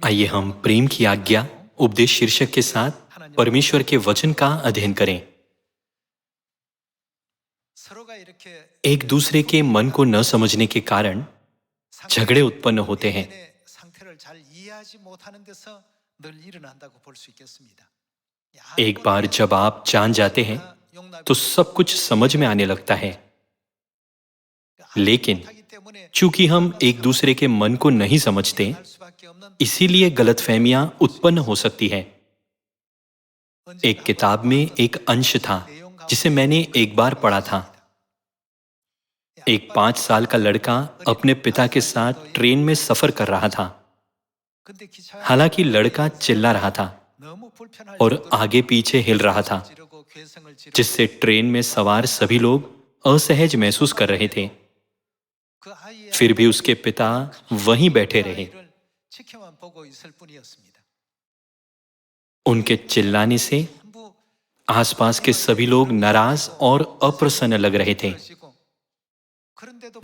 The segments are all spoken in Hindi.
आइए हम प्रेम की आज्ञा उपदेश शीर्षक के साथ परमेश्वर के वचन का अध्ययन करें। एक दूसरे के मन को न समझने के कारण झगड़े उत्पन्न होते हैं। एक बार जब आप जान जाते हैं तो सब कुछ समझ में आने लगता है, लेकिन चूंकि हम एक दूसरे के मन को नहीं समझते, इसीलिए गलतफहमियां उत्पन्न हो सकती है। एक किताब में एक अंश था जिसे मैंने एक बार पढ़ा था। एक 5 साल का लड़का अपने पिता के साथ ट्रेन में सफर कर रहा था। हालांकि लड़का चिल्ला रहा था और आगे पीछे हिल रहा था, जिससे ट्रेन में सवार सभी लोग असहज महसूस कर रहे थे। फिर भी उसके पिता वहीं बैठे रहे। उनके चिल्लाने से आसपास के सभी लोग नाराज और अप्रसन्न लग रहे थे,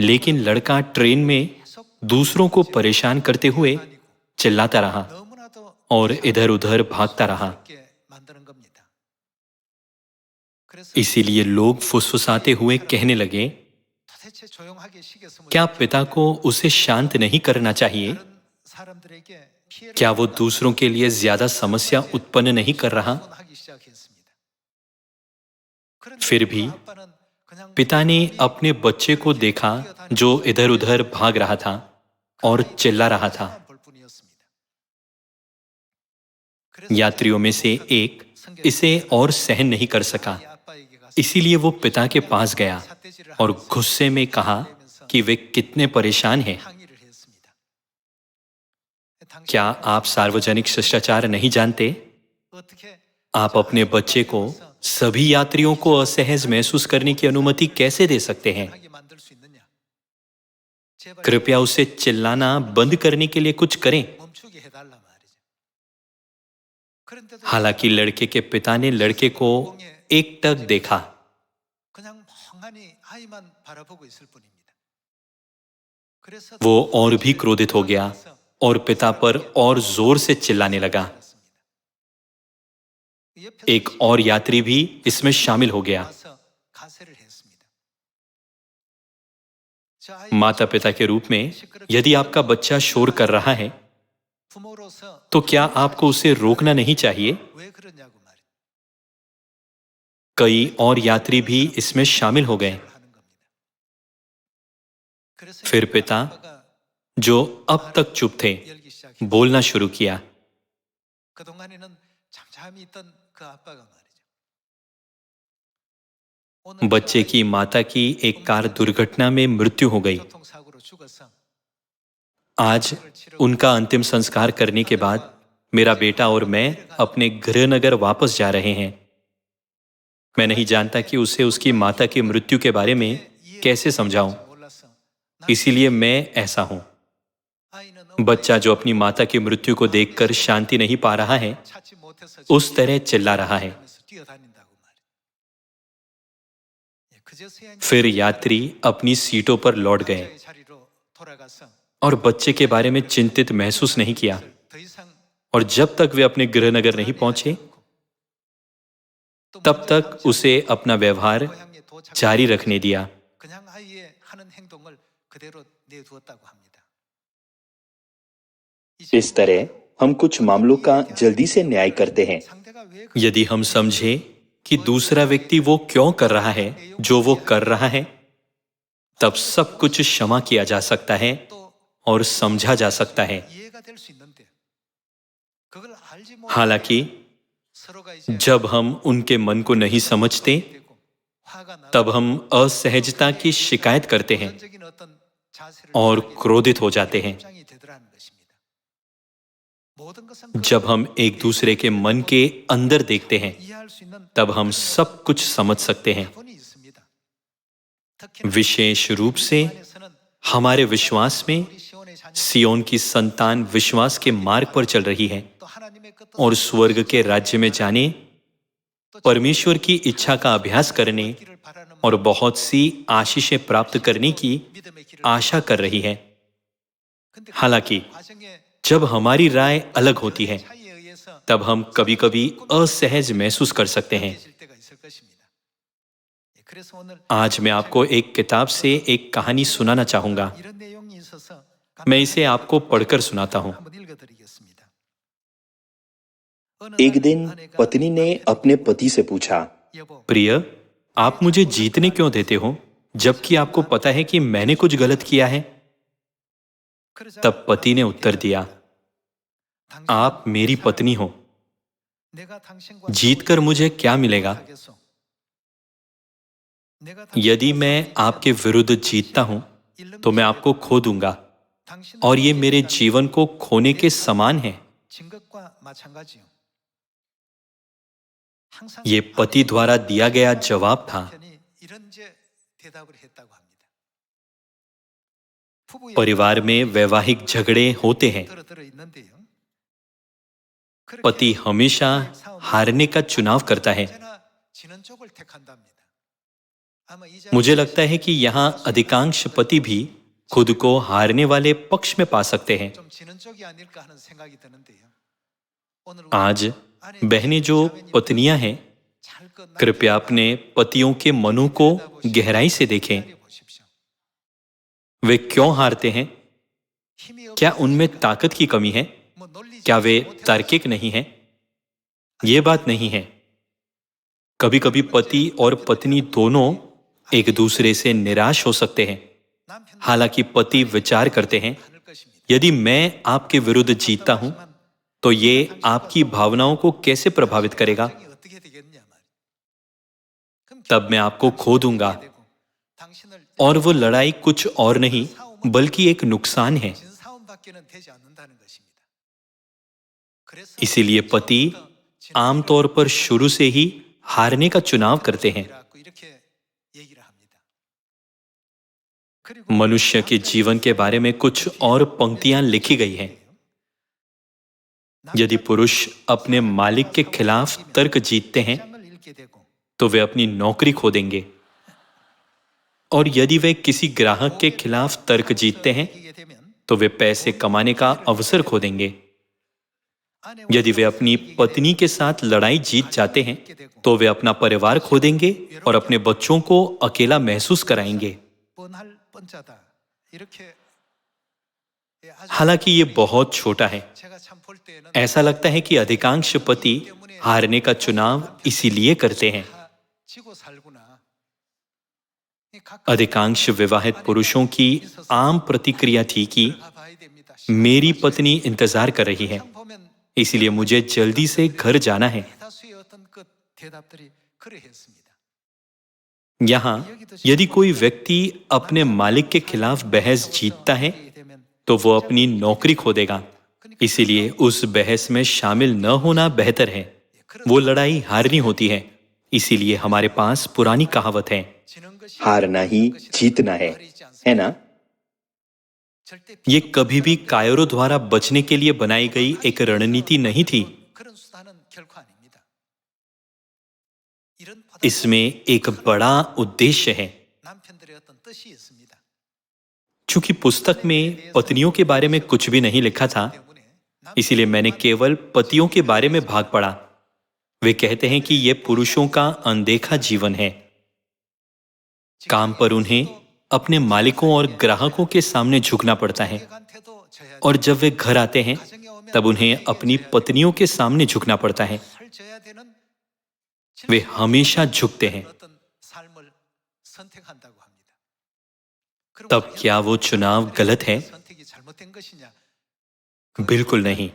लेकिन लड़का ट्रेन में दूसरों को परेशान करते हुए चिल्लाता रहा और इधर-उधर भागता रहा। इसीलिए लोग फुसफुसाते हुए कहने लगे, क्या पिता को उसे शांत नहीं करना चाहिए? क्या वो दूसरों के लिए ज्यादा समस्या उत्पन्न नहीं कर रहा? फिर भी पिता ने अपने बच्चे को देखा जो इधर-उधर भाग रहा था और चिल्ला रहा था। यात्रियों में से एक इसे और सहन नहीं कर सका, इसीलिए वो पिता के पास गया और गुस्से में कहा कि वे कितने परेशान हैं। क्या आप सार्वजनिक शिष्टाचार नहीं जानते? आप अपने बच्चे को सभी यात्रियों को असहज महसूस करने की अनुमति कैसे दे सकते हैं? कृपया उसे चिल्लाना बंद करने के लिए कुछ करें। हालांकि लड़के के पिता ने लड़के को एकटक देखा। वो और भी क्रोधित हो गया और पिता पर और जोर से चिल्लाने लगा। एक और यात्री भी इसमें शामिल हो गया। माता पिता के रूप में यदि आपका बच्चा शोर कर रहा है तो क्या आपको उसे रोकना नहीं चाहिए? कई और यात्री भी इसमें शामिल हो गए। फिर पिता, जो अब तक चुप थे, बोलना शुरू किया। बच्चे की माता की एक कार दुर्घटना में मृत्यु हो गई। आज उनका अंतिम संस्कार करने के बाद मेरा बेटा और मैं अपने गृहनगर वापस जा रहे हैं। मैं नहीं जानता कि उसे उसकी माता की मृत्यु के बारे में कैसे समझाऊं, इसीलिए मैं ऐसा हूं। बच्चा जो अपनी माता की मृत्यु को देखकर शांति नहीं पा रहा है, उस तरह चिल्ला रहा है। फिर यात्री अपनी सीटों पर लौट गए और बच्चे के बारे में चिंतित महसूस नहीं किया। और जब तक वे अपने गृहनगर नहीं पहुंचे, तब तक उसे अपना व्यवहार जारी रखने दिया। इस तरह हम कुछ मामलों का जल्दी से न्याय करते हैं। यदि हम समझे कि दूसरा व्यक्ति वो क्यों कर रहा है जो वो कर रहा है, तब सब कुछ क्षमा किया जा सकता है और समझा जा सकता है। हालांकि जब हम उनके मन को नहीं समझते, तब हम असहजता की शिकायत करते हैं और क्रोधित हो जाते हैं। जब हम एक दूसरे के मन के अंदर देखते हैं, तब हम सब कुछ समझ सकते हैं। विशेष रूप से हमारे विश्वास में सियोन की संतान विश्वास के मार्ग पर चल रही है और स्वर्ग के राज्य में जाने, परमेश्वर की इच्छा का अभ्यास करने और बहुत सी आशीषें प्राप्त करने की आशा कर रही है। हालांकि जब हमारी राय अलग होती है तब हम कभी कभी असहज महसूस कर सकते हैं। आज मैं आपको एक किताब से एक कहानी सुनाना चाहूंगा। मैं इसे आपको पढ़कर सुनाता हूं। एक दिन पत्नी ने अपने पति से पूछा, प्रिय, आप मुझे जीतने क्यों देते हो जबकि आपको पता है कि मैंने कुछ गलत किया है? तब पति ने उत्तर दिया, आप मेरी पत्नी हो, जीतकर मुझे क्या मिलेगा? यदि मैं आपके विरुद्ध जीतता हूं तो मैं आपको खो दूंगा और ये मेरे जीवन को खोने के समान है। ये पति द्वारा दिया गया जवाब था। परिवार में वैवाहिक झगड़े होते हैं। पति हमेशा हारने का चुनाव करता है। मुझे लगता है कि यहां अधिकांश पति भी खुद को हारने वाले पक्ष में पा सकते हैं। आज बहनें जो पत्नियां हैं, कृपया अपने पतियों के मनों को गहराई से देखें। वे क्यों हारते हैं? क्या उनमें ताकत की कमी है? क्या वे तार्किक नहीं हैं? ये बात नहीं है। कभी कभी पति और पत्नी दोनों एक दूसरे से निराश हो सकते हैं। हालांकि पति विचार करते हैं, यदि मैं आपके विरुद्ध जीतता हूं तो ये आपकी भावनाओं को कैसे प्रभावित करेगा? तब मैं आपको खो दूंगा। और वो लड़ाई कुछ और नहीं बल्कि एक नुकसान है। इसीलिए पति आमतौर पर शुरू से ही हारने का चुनाव करते हैं। मनुष्य के जीवन के बारे में कुछ और पंक्तियां लिखी गई हैं। यदि पुरुष अपने मालिक के खिलाफ तर्क जीतते हैं तो वे अपनी नौकरी खो देंगे, और यदि वे किसी ग्राहक के खिलाफ तर्क जीतते हैं तो वे पैसे कमाने का अवसर खो देंगे। यदि वे अपनी पत्नी के साथ लड़ाई जीत जाते हैं तो वे अपना परिवार खो देंगे और अपने बच्चों को अकेला महसूस कराएंगे। हालांकि ये बहुत छोटा है। ऐसा लगता है कि अधिकांश पति हारने का चुनाव इसीलिए करते हैं। अधिकांश विवाहित पुरुषों की आम प्रतिक्रिया थी कि मेरी पत्नी इंतजार कर रही है, इसलिए मुझे जल्दी से घर जाना है। यहां यदि कोई व्यक्ति अपने मालिक के खिलाफ बहस जीतता है तो वो अपनी नौकरी खो देगा। इसीलिए उस बहस में शामिल न होना बेहतर है। वो लड़ाई हारनी होती है। इसीलिए हमारे पास पुरानी कहावत है, हारना ही जीतना है ना? ये कभी भी कायरों द्वारा बचने के लिए बनाई गई एक रणनीति नहीं थी। इसमें एक बड़ा उद्देश्य है। चूंकि पुस्तक में पत्नियों के बारे में कुछ भी नहीं लिखा था, इसीलिए मैंने केवल पतियों के बारे में भाग पढ़ा। वे कहते हैं कि यह पुरुषों का अनदेखा जीवन है। काम पर उन्हें अपने मालिकों और ग्राहकों के सामने झुकना पड़ता है, और जब वे घर आते हैं तब उन्हें अपनी पत्नियों के सामने झुकना पड़ता है। वे हमेशा झुकते हैं। तब क्या वो चुनाव गलत है? बिल्कुल नहीं।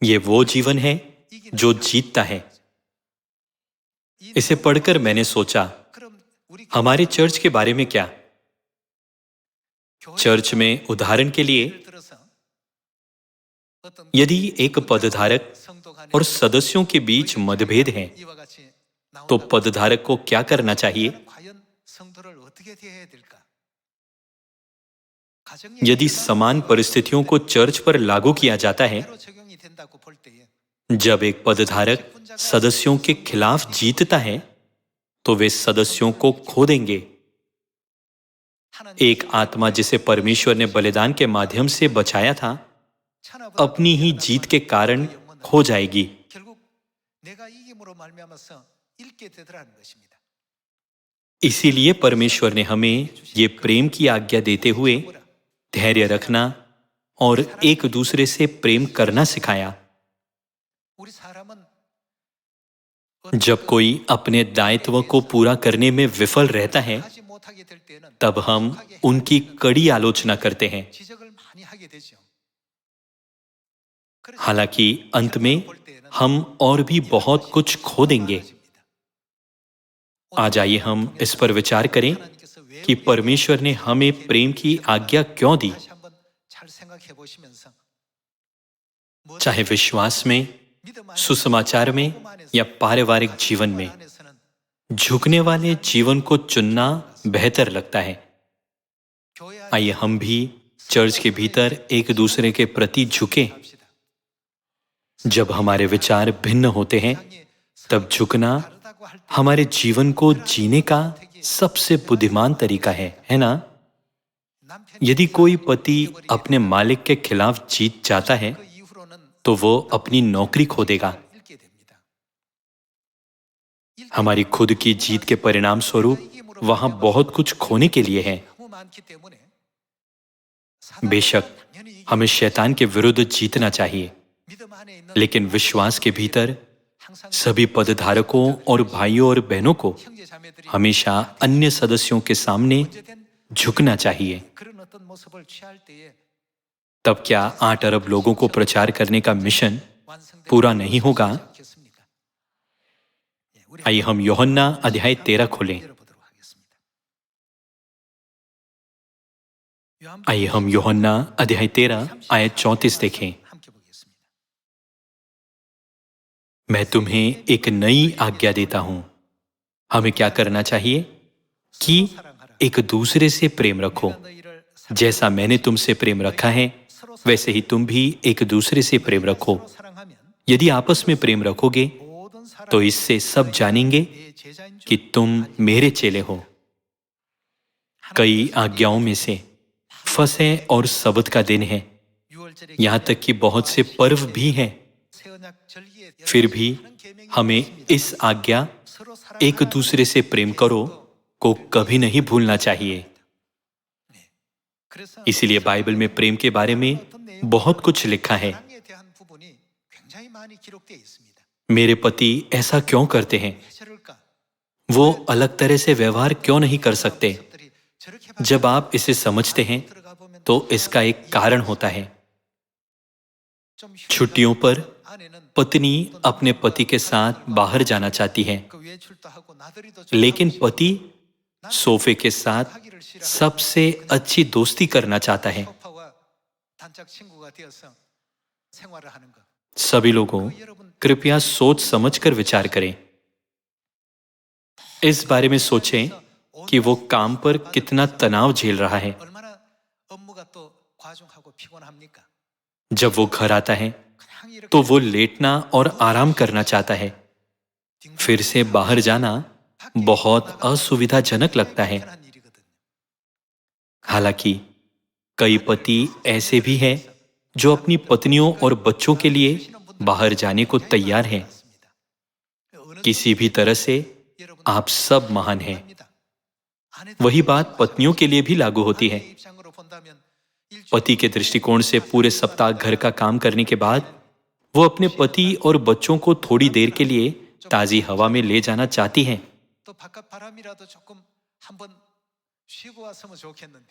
ये वो जीवन है जो जीतता है। इसे पढ़कर मैंने सोचा, हमारे चर्च के बारे में क्या? चर्च में उदाहरण के लिए, यदि एक पदधारक और सदस्यों के बीच मतभेद है तो पदधारक को क्या करना चाहिए? यदि समान परिस्थितियों को चर्च पर लागू किया जाता है, जब एक पदधारक सदस्यों के खिलाफ जीतता है तो वे सदस्यों को खो देंगे। एक आत्मा जिसे परमेश्वर ने बलिदान के माध्यम से बचाया था, अपनी ही जीत के कारण खो जाएगी। 결국 내가 이김으로 말미암아서 잃게 되더라는 것입니다. इसीलिए परमेश्वर ने हमें ये प्रेम की आज्ञा देते हुए धैर्य रखना और एक दूसरे से प्रेम करना सिखाया। 우리 사람은 जब कोई अपने दायित्व को पूरा करने में विफल रहता है, 하지 못하게 될 때는 तब हम उनकी कड़ी आलोचना करते हैं। 지적을 많이 하게 되죠. हालांकि अंत में हम और भी बहुत कुछ खो देंगे। आज आइए हम इस पर विचार करें कि परमेश्वर ने हमें प्रेम की आज्ञा क्यों दी। 다시 한번 잘 생각해 보시면서 चाहे विश्वास में, सुसमाचार में या पारिवारिक जीवन में, झुकने वाले जीवन को चुनना बेहतर लगता है। आइए हम भी चर्च के भीतर एक दूसरे के प्रति झुकें। जब हमारे विचार भिन्न होते हैं, तब झुकना हमारे जीवन को जीने का सबसे बुद्धिमान तरीका है ना? यदि कोई पति अपने मालिक के खिलाफ जीत जाता है, 그 이후로는 तो वो अपनी नौकरी खो देगा। 잃게 됩니다. हमारी खुद की जीत के परिणाम स्वरूप वहां बहुत कुछ खोने के लिए है। 너무 많기 때문에 बेशक हमें शैतान के विरुद्ध जीतना चाहिए, 믿음 안에 있는 लेकिन विश्वास के भीतर 항상 सभी पदधारकों और भाइयों और बहनों को 형제 자매들이 हमेशा अन्य सदस्यों के सामने 문제된 झुकना चाहिए। 그런 어떤 모습을 취할 때에 तब क्या 8 अरब लोगों को प्रचार करने का मिशन 완성되지 पूरा नहीं होगा? 않겠습니까? 예, 우리 आइए हम यूहन्ना अध्याय 13 खोलें। 열어보도록 하겠습니다. 요한복음 आइए हम यूहन्ना अध्याय 13 आयत 34 देखें। 함께 보겠습니다. मैं तुम्हें एक नई आज्ञा देता हूं। हमें क्या करना चाहिए? कि एक दूसरे से प्रेम रखो। 너희를 जैसा मैंने तुमसे प्रेम रखा है, वैसे ही तुम भी एक दूसरे से प्रेम रखो। 서로 사랑하면 यदि आपस में प्रेम रखोगे, 모든 사람 तो इससे सब जानेंगे 내 제자인 줄 कि तुम मेरे चेले हो। कई आज्ञाओं में से फसह और सबत का दिन है, 유월절에 यहाँ तक कि बहुत से पर्व भी हैं। 새 언약 절기에 फिर भी हमें इस आज्ञा 서로 एक दूसरे से प्रेम करो को कभी नहीं भूलना चाहिए। 그래서 इसीलिए बाइबल में प्रेम के बारे में बहुत कुछ लिखा है। 사랑에 대한 부분이 굉장히 많이 기록되어 있습니다. मेरे पति ऐसा क्यों करते हैं? 왜 저럴까? वो अलग तरह से व्यवहार क्यों नहीं कर सकते? 모습들이 저렇게 जब आप इसे समझते हैं, 들어가 보면 तो इसका एक कारण होता है। 좀 छुट्टियों पर 아내는 पत्नी अपने पति के साथ बाहर जाना चाहती है, 그 외출도 하고 나들이도 좀 लेकिन 하고 पति सोफे के साथ 하기를 싫어하고 सबसे अच्छी दोस्ती करना चाहता है। 소파와 단짝 친구가 되어서 생활을 하는 것. सभी लोगों, कृपया सोच समझकर विचार करें। इस बारे में सोचें कि वो काम पर कितना तनाव झेल रहा है। 얼마나 업무가 또 과중하고 피곤합니까? जब वो घर आता है, 그냥 이렇게 तो वो लेटना और आराम करना चाहता है। फिर से बाहर जाना बहुत असुविधाजनक लगता है। 편한 일이거든요. हालांकि कई पति ऐसे भी हैं जो अपनी पत्नियों और बच्चों के लिए बाहर जाने को तैयार हैं। 어느 किसी भी तरह से 여러분 आप सब महान हैं। 합니다. 아내들 वही बात पत्नियों के लिए भी लागू होती है। 아내의 입장으로 본다면 일주일 पति के दृष्टिकोण से पूरे सप्ताह घर का काम करने के बाद वो अपने पति और बच्चों को थोड़ी देर के लिए ताजी हवा में ले जाना चाहती हैं। 또 바깥 바람이라도 조금 한번 쉬고 왔으면 좋겠는데.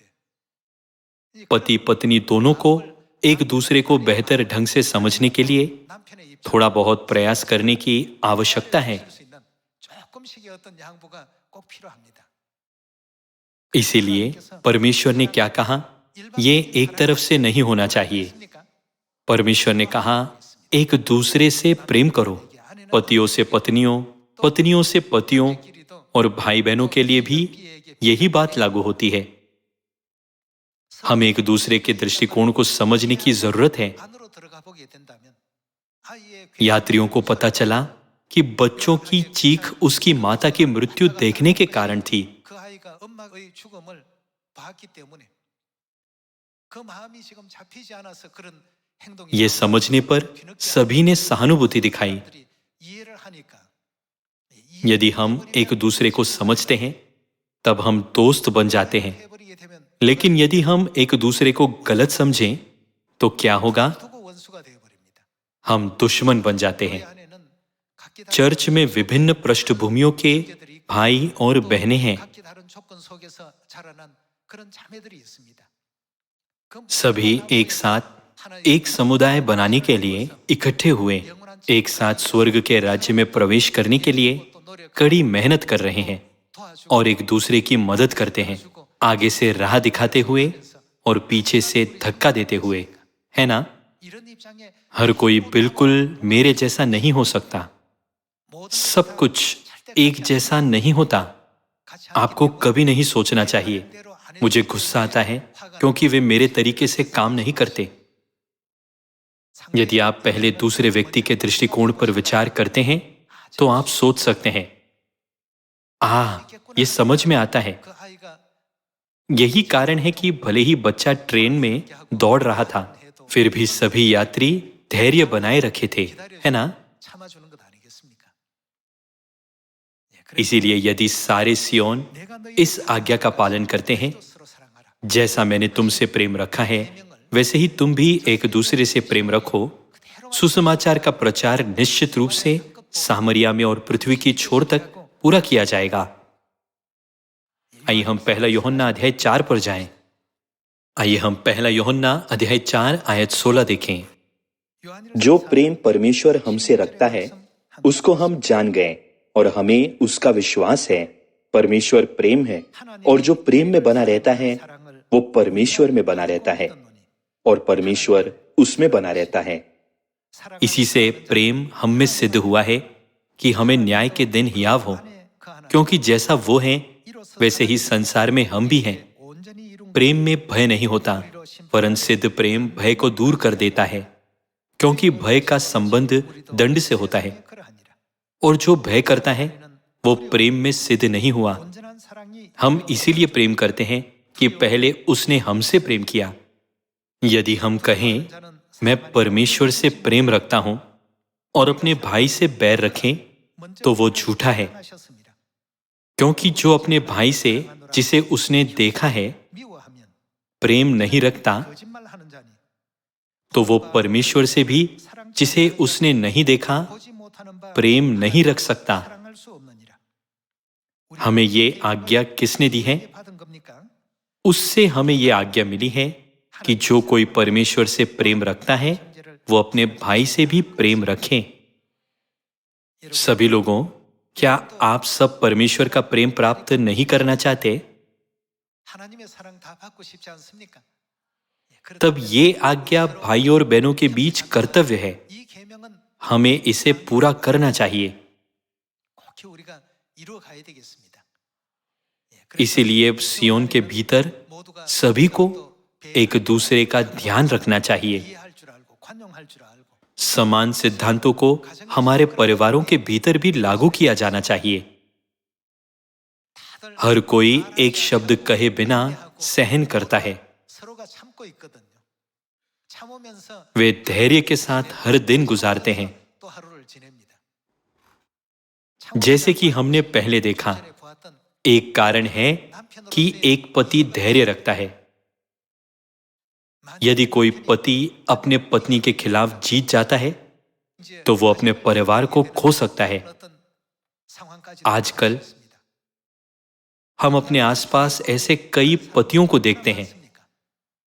이 पति पत्नी दोनों को एक दूसरे को बेहतर ढंग से समझने के लिए 남편의 입장 थोड़ा बहुत प्रयास करने की आवश्यकता है। 수 있는 조금씩의 어떤 양보가 꼭 필요합니다. इसीलिए परमेश्वर ने क्या कहा? ये एक तरफ से नहीं होना चाहिए। 있습니까? परमेश्वर ने कहा, एक दूसरे से प्रेम करो। पतियों से पत्नियों, पत्नियों से पतियों 끼리도 और भाई बहनों के लिए भी यही बात लागू होती है। हमें एक दूसरे के दृष्टिकोण को समझने की जरूरत है। 안으로 들어가 보게 된다면 아이의 यात्रियों को पता चला कि बच्चों की चीख उसकी माता की मृत्यु देखने के कारण थी। 그 아이가 엄마의 죽음을 봤기 때문에 그 마음이 지금 잡히지 않아서 그런 행동이 ये समझने पर सभी ने सहानुभूति दिखाई। 사람들이 이해를 하니까 यदि हम एक दूसरे को समझते हैं तब हम दोस्त बन जाते हैं, 해버리게 되면 लेकिन यदि हम एक दूसरे को गलत समझें तो क्या होगा? 두고 원수가 되어버립니다. हम दुश्मन बन जाते 교회 हैं। 안에는 각기 다른 चर्च में विभिन्न पृष्ठभूमियों के भाई और बहनें हैं। 각기 다른 조건 속에서 자라난 그런 자매들이 있습니다. 그 सभी एक साथ एक समुदाय बनाने के लिए इकट्ठे हुए, एक साथ स्वर्ग के राज्य में प्रवेश करने के लिए कड़ी मेहनत कर रहे हैं और एक दूसरे की मदद करते हैं, आगे से राह दिखाते हुए और पीछे से धक्का देते हुए, है ना? 이런 입장에 हर कोई बिल्कुल मेरे जैसा नहीं हो सकता। सब कुछ एक जैसा नहीं होता। आपको कभी नहीं सोचना चाहिए मुझे गुस्सा आता है क्योंकि वे मेरे तरीके से काम नहीं करते। यदि आप पहले दूसरे व्यक्ति के दृष्टिकोण पर विचार करते हैं तो आप सोच सकते हैं, ये समझ में आता है। 그 아이가 यही कारण है कि भले ही बच्चा ट्रेन में दौड़ रहा था, फिर भी सभी यात्री धैर्य बनाए रखे थे, है ना? 참아주는 것 아니겠습니까? इसीलिए यदि सारे सियोन इस आज्ञा का पालन करते हैं, 서로 사랑하라. जैसा मैंने तुमसे प्रेम रखा है वैसे ही तुम भी एक दूसरे से प्रेम रखो, सुसमाचार का प्रचार निश्चित रूप से सामरिया में और पृथ्वी की छोर तक पूरा किया जाएगा। आइए हम पहला यूहन्ना अध्याय 4 पर जाएं। आइए हम पहला यूहन्ना अध्याय 4 आयत 16 देखें। जो प्रेम परमेश्वर हमसे रखता है उसको हम जान गए और हमें उसका विश्वास है। परमेश्वर प्रेम है और जो प्रेम में बना रहता है वो परमेश्वर में बना रहता है और परमेश्वर उसमें बना रहता है। इसी से प्रेम हम में सिद्ध हुआ है कि हमें न्याय के दिन हियाव हो, क्योंकि जैसा वो है वैसे ही संसार में हम भी हैं। प्रेम में भय नहीं होता, वरन सिद्ध प्रेम भय को दूर कर देता है, क्योंकि भय का संबंध दंड से होता है, और जो भय करता है वो प्रेम में सिद्ध नहीं हुआ। हम इसीलिए प्रेम करते हैं कि पहले उसने हमसे प्रेम किया। यदि हम कहें मैं परमेश्वर से प्रेम रखता हूं और अपने भाई से बैर रखें तो वो झूठा है, क्योंकि जो अपने भाई से जिसे उसने देखा है प्रेम नहीं रखता तो वो परमेश्वर से भी जिसे उसने नहीं देखा प्रेम नहीं रख सकता। हमें ये आज्ञा किसने दी है? उससे हमें ये आज्ञा मिली है कि जो कोई परमेश्वर से प्रेम रखता है वो अपने भाई से भी प्रेम रखे। सभी लोगों, क्या आप सब परमेश्वर का प्रेम प्राप्त नहीं करना चाहते? 하나님의 사랑 다 받고 싶지 않습니까? तब ये आज्ञा भाई और बहनों के बीच कर्तव्य है। 이 계명은 हमें इसे पूरा करना चाहिए। 꼭 우리가 이루어 가야 되겠습니다. इसीलिए सियोन के भीतर सभी को एक दूसरे का ध्यान रखना चाहिए। 이해할 줄 알고 관용할 줄 알고 समान सिद्धांतों को हमारे परिवारों के भीतर भी लागू किया जाना चाहिए। हर कोई एक शब्द कहे बिना सहन करता है। 서로가 참고 있거든요. 참으면서 वे धैर्य के साथ हर दिन गुजारते हैं। 또 하루를 지냅니다. जैसे कि हमने पहले देखा, 전에 보았던 एक कारण है कि एक पति धैर्य रखता है। यदि कोई पति अपने पत्नी के खिलाफ जीत जाता है 이제 तो वो अपने परिवार को खो सकता है। 어떤 상황까지 आजकल हम अपने आसपास ऐसे कई पतियों को देखते हैं।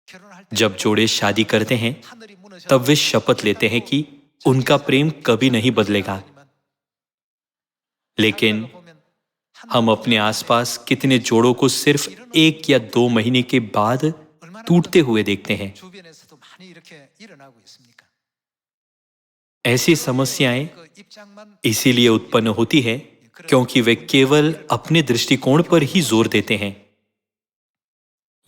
결혼할 때 जब जोड़े शादी करते हैं 하늘이 무너져 तब वे शपथ लेते हैं कि उनका प्रेम कभी नहीं बदलेगा, लेकिन हम अपने आसपास कितने जोड़ों को सिर्फ 1 या 2 महीने के बाद टूटते हुए देखते हैं। 주변에서도 많이 이렇게 일어나고 있습니까? ऐसी समस्याएं 그 입장만 इसीलिए उत्पन्न होती है क्योंकि वे केवल अपने दृष्टिकोण पर ही जोर देते हैं।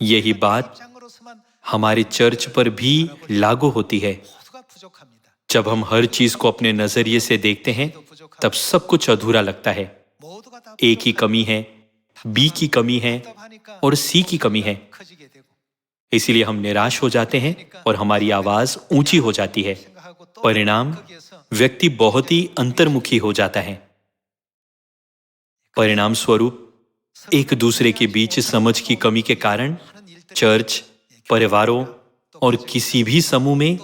यही बात 입장으로서만 हमारे चर्च पर भी लागू होती है। 모두가 부족합니다. जब हम हर चीज को अपने नजरिए से देखते हैं तब सब कुछ अधूरा लगता है। 모두가 다 ए की कमी है, बी की कमी है 답답하니까 और सी की कमी है। 커지게 되고 इसीलिए हम निराश हो जाते हैं और हमारी आवाज ऊंची हो जाती है। 생각하고 또 परिणाम 거기에서 व्यक्ति बहुत ही अंतर्मुखी हो जाता है। परिणाम स्वरूप एक दूसरे के बीच समझ की कमी के कारण चर्च, परिवारों और किसी भी समूह में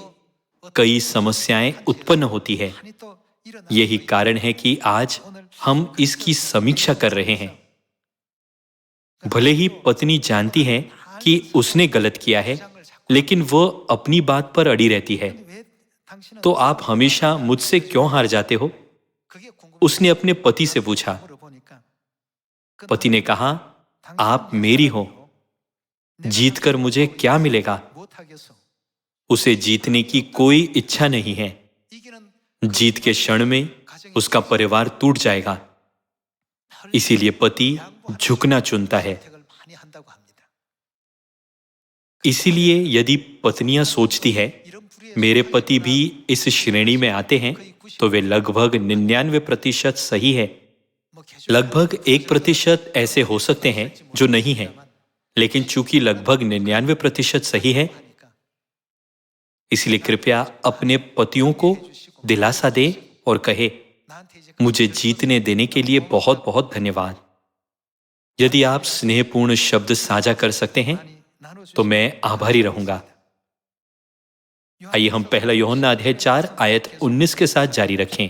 कई समस्याएं उत्पन्न होती है। 많이 또 일어나 यही कारण है कि आज हम इसकी समीक्षा कर रहे हैं। भले ही पत्नी जानती है कि उसने गलत किया है, लेकिन वो अपनी बात पर अड़ी रहती है। 왜 당신은 तो आप हमेशा मुझसे क्यों हार जाते हो? 그게 궁금해. उसने अपने पति से पूछा। 물어보니까 पति ने कहा, आप मेरी हो, जीतकर मुझे क्या मिलेगा? 못 하겠어. उसे जीतने की कोई इच्छा नहीं है। 이기는 जीत के क्षण में उसका परिवार टूट जाएगा। इसीलिए पति झुकना चुनता है। 선택을 많이 한다고 합니다. इसीलिए यदि पत्नियां सोचती है 이런 불의의 मेरे पति भी इस श्रेणी में आते हैं, तो वे लगभग 99% सही है। 뭐 개조 लगभग 1% ऐसे हो सकते हैं जो नहीं है, लेकिन चूंकि लगभग 99% सही है, 하니까 इसलिए कृपया अपने पतियों को दिलासा दे और कहे, 나한테 이제 मुझे जीतने देने के लिए बहुत बहुत धन्यवाद। यदि आप स्नेहपूर्ण शब्द साझा कर सकते हैं 많이 나눠주시면 तो मैं आभारी रहूंगा। आइए हम पहला यूहन्ना अध्याय 4 आयत 19 के साथ जारी रखें।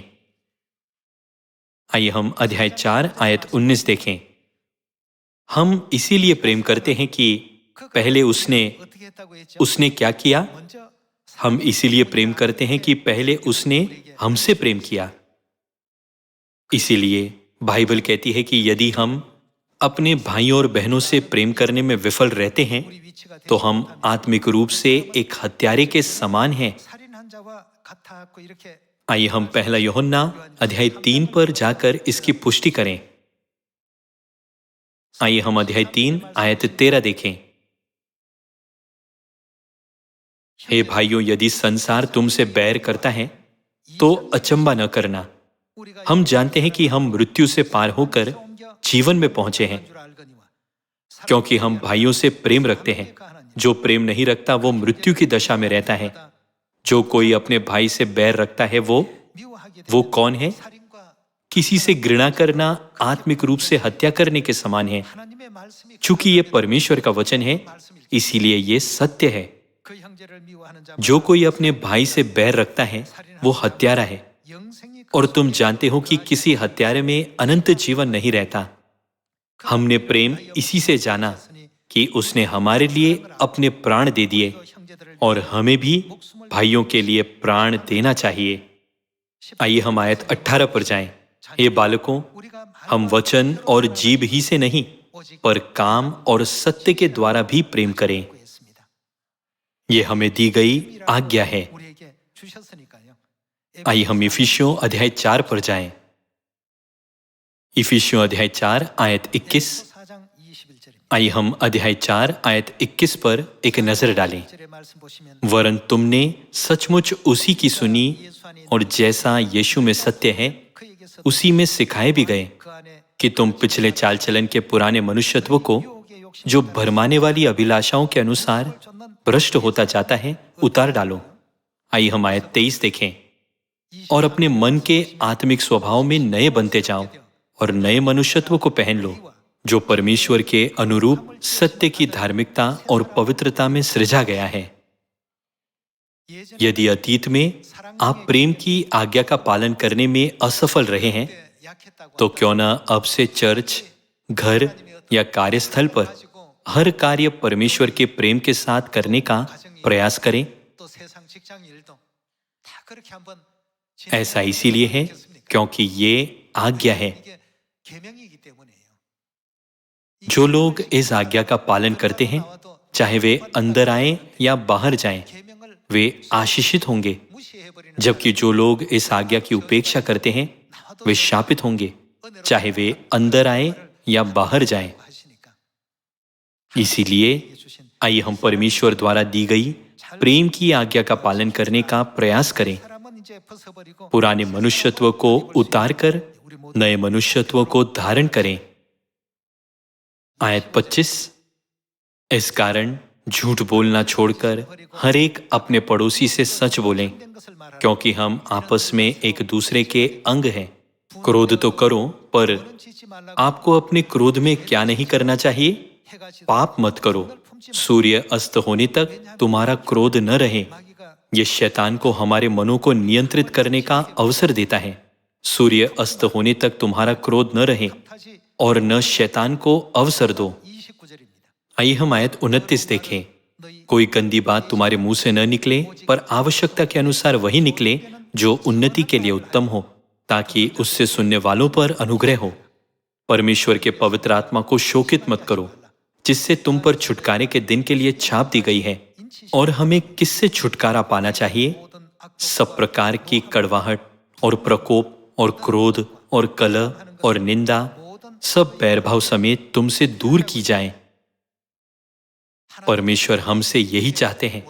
आइए हम अध्याय 4 आयत 19 देखें। हम इसीलिए प्रेम करते हैं कि पहले 어떻게 했다고 했죠? उसने क्या किया? 먼저 हम इसीलिए प्रेम करते हैं कि पहले उसने हमसे प्रेम किया। इसीलिए बाइबल कहती है कि यदि हम अपने भाइयों और बहनों से प्रेम करने में विफल रहते हैं, 우리 위치가 तो हम आत्मिक रूप से एक हत्यारे के समान हैं। 살인한 자와 같았고 이렇게 आइए हम पहला यूहन्ना अध्याय 3 पर जाकर इसकी पुष्टि करें। आइए हम अध्याय 3 आयत 13 देखें। हे भाइयों, यदि संसार तुमसे बैर करता है तो अचंबा न करना। 우리가 हम जानते हैं कि हम मृत्यु से पार होकर जीवन में पहुंचे हैं, 줄 알거니와 क्योंकि हम भाइयों से प्रेम रखते हैं। जो प्रेम नहीं रखता वो मृत्यु की दशा में रहता है। जो कोई अपने भाई से बैर रखता है 미워하게 वो 되면 कौन है? 살인과 किसी से घृणा करना आत्मिक रूप से हत्या करने के समान है। 하나님의 말씀이 चूंकि ये परमेश्वर का वचन है, इसीलिए ये सत्य है। 그 형제를 미워하는 자 जो कोई अपने भाई से बैर रखता है वो हत्यारा है। 영생이 और तुम जानते हो कि किसी हत्यारे में अनंत जीवन नहीं रहता। हमने प्रेम इसी से जाना कि उसने हमारे लिए अपने प्राण दे दिए, 형제들을 और हमें भी भाइयों के लिए प्राण देना चाहिए। आइए हम आयत 18 पर जाएं। हे बालकों, 우리가 हम वचन और जीभ ही से नहीं, पर काम और सत्य के द्वारा भी प्रेम करें। 했습니다. ये हमें दी गई आज्ञा है। 우리에게 주셨으니까요. आइए हम इफिसियों अध्याय 4 पर जाएं। इफिसियों अध्याय 4 आयत 21। 4장 21절입니다. आइए हम अध्याय 4 आयत 21 पर एक नजर डालें। 절의 말씀 보시면 वरन तुमने सचमुच उसी की सुनी, और जैसा यीशु में सत्य है 그에게서 उसी में सिखाए भी गए 그 안에 कि तुम पिछले चाल चलन के पुराने मनुष्यत्व को, 유혹의 욕심 जो भरमाने वाली अभिलाषाओं के अनुसार भ्रष्ट होता जाता है, उतार डालो। आइए हम आयत 23 देखें। और अपने मन के आत्मिक स्वभाव में नए बनते जाओ और नए मनुष्यत्व को पहन लो, जो परमेश्वर के अनुरूप सत्य की धार्मिकता और पवित्रता में सृजा गया है। यदि अतीत में आप प्रेम की आज्ञा का पालन करने में असफल रहे हैं, तो क्यों न अब से चर्च, घर या कार्यस्थल पर हर कार्य परमेश्वर के प्रेम के साथ करने का प्रयास करें। 또 세상 직장 일도 다 그렇게 한번 ऐसा इसीलिए है क्योंकि ये आज्ञा है। 이게 계명이기 때문이에요. जो लोग इस आज्ञा का पालन करते हैं, चाहे वे अंदर आए या बाहर जाएं, 계명을 वे आशीषित होंगे। 무시해버리는 जबकि जो लोग इस आज्ञा की उपेक्षा करते हैं, वे शापित होंगे, चाहे वे अंदर आए या बाहर जाएं। 하시니까 इसीलिए 주신 आइए हम परमेश्वर द्वारा दी गई प्रेम की आज्ञा का पालन करने का प्रयास करें। 사람은 이제 벗어버리고 पुराने मनुष्यत्व को उतारकर 우리 모두 नए मनुष्यत्व को धारण करें। आयत 25। इस कारण झूठ बोलना छोड़कर हर एक अपने पड़ोसी से सच बोलें, क्योंकि हम आपस में एक दूसरे के अंग हैं। क्रोध तो करो, पर आपको अपने क्रोध में क्या नहीं करना चाहिए? पाप मत करो। सूर्य अस्त होने तक तुम्हारा क्रोध न रहे। यह शैतान को हमारे मनों को नियंत्रित करने का अवसर देता है। सूर्य अस्त होने तक तुम्हारा क्रोध न रहे और न शैतान को अवसर दो। 29절입니다. आइए हम आयत 29 देखें। कोई गंदी बात तुम्हारे मुंह से न निकले, पर आवश्यकता के अनुसार वही निकले जो उन्नति के लिए उत्तम हो, ताकि उससे सुनने वालों पर अनुग्रह हो। परमेश्वर के पवित्र आत्मा को शोकित मत करो, जिससे तुम पर छुटकारे के दिन के लिए छाप दी गई है। और हमें किससे छुटकारा पाना चाहिए? सब प्रकार की कड़वाहट और प्रकोप और क्रोध और कलह और निंदा, सब बैरभाव समेत तुमसे दूर की जाएं। परमेश्वर हमसे यही चाहते हैं।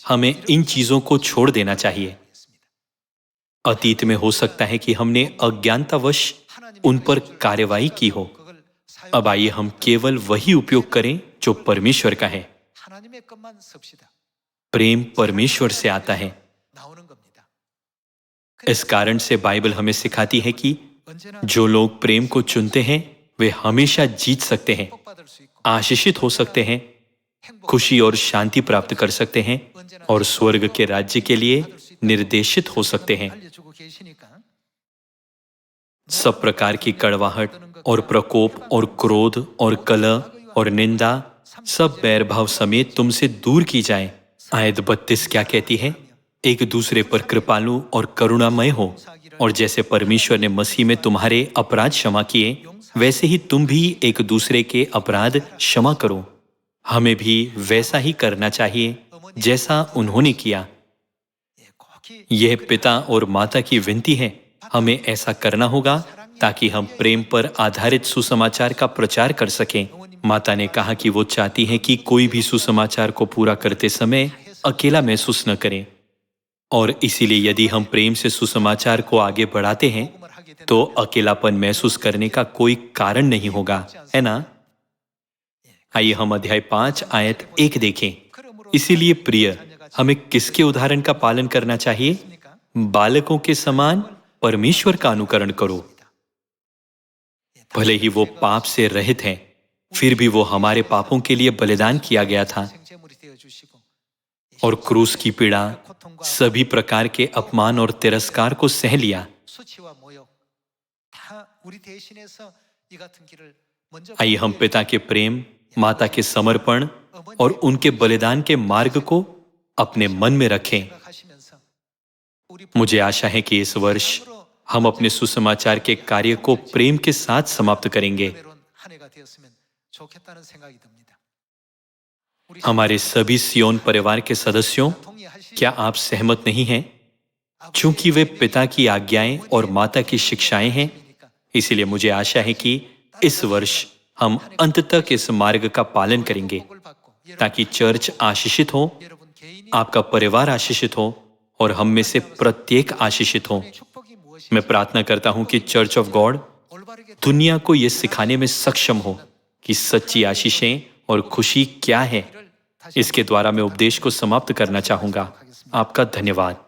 हमें इन चीजों को छोड़ देना चाहिए। अतीत में हो सकता है कि हमने अज्ञानतावश उन पर कार्यवाही की हो। अब आइए हम केवल वही उपयोग करें जो परमेश्वर का है। 하나님의 것만 씁시다. प्रेम परमेश्वर से आता है। 나오는 겁니다. इस कारण से बाइबल हमें सिखाती है कि 언제나 जो लोग प्रेम को चुनते हैं वे हमेशा जीत सकते हैं, 복받을 수 있고 आशीषित हो सकते हैं, खुशी और शांति प्राप्त कर सकते हैं और स्वर्ग के राज्य के लिए निर्देशित हो सकते हैं। 알려주고 계시니까 सब प्रकार की कड़वाहट और प्रकोप और क्रोध और कलह और निंदा, सब बैरभाव समेत तुमसे दूर की जाए। आयत 32 क्या कहती है? एक दूसरे पर कृपालु और करुणामय हो, और जैसे परमेश्वर ने मसीह में तुम्हारे अपराध क्षमा किए, वैसे ही तुम भी एक दूसरे के अपराध क्षमा करो। हमें भी वैसा ही करना चाहिए जैसा उन्होंने किया। यह पिता और माता की विनती है। हमें ऐसा करना होगा ताकि हम प्रेम पर आधारित सुसमाचार का प्रचार कर सकें। माता ने कहा कि वो चाहती हैं कि कोई भी सुसमाचार को पूरा करते समय अकेला महसूस न करें, और इसीलिए यदि हम प्रेम से सुसमाचार को आगे बढ़ाते हैं तो अकेलापन महसूस करने का कोई कारण नहीं होगा, है ना? आइए हम अध्याय 5 आयत 1 देखें। इसीलिए प्रिय, हमें किसके उदाहरण का पालन करना चाहिए? बालकों के समान परमेश्वर का अनुकरण करो। भले ही वो पाप से रहित हैं, फिर भी वो हमारे पापों के लिए बलिदान किया गया था 생제물이 되어 주시고 और क्रूस की पीड़ा, सभी प्रकार के अपमान और तिरस्कार को सह लिया। 수치와 모욕 다 우리 대신해서 이 같은 길을 먼저 आइए हम पिता के प्रेम, माता के समर्पण और उनके बलिदान के मार्ग को अपने मन में रखें। 생각하시면서 우리 मुझे आशा है कि इस वर्ष हम अपने सुसमाचार के कार्य को प्रेम के साथ समाप्त करेंगे। 은혜로운 한 해가 되었으면 좋겠다는 생각이 듭니다. 우리 हमारे सभी सियोन परिवार के सदस्यों, 동의하시죠? क्या आप सहमत नहीं हैं? चूंकि वे पिता की आज्ञाएं और माता की शिक्षाएं हैं, इसलिए मुझे आशा है कि इस वर्ष हम अंत तक इस मार्ग का पालन करेंगे, ताकि चर्च आशीषित हो, 여러분 개인이 आपका परिवार आशीषित हो और हम में से प्रत्येक आशीषित हो। 축복이 무엇이 मैं प्रार्थना करता हूं कि चर्च ऑफ गॉड 올바르게 दुनिया को यह सिखाने में सक्षम हो कि सच्ची आशीषें और खुशी क्या है। इसके द्वारा मैं उपदेश को समाप्त करना चाहूंगा। आपका धन्यवाद।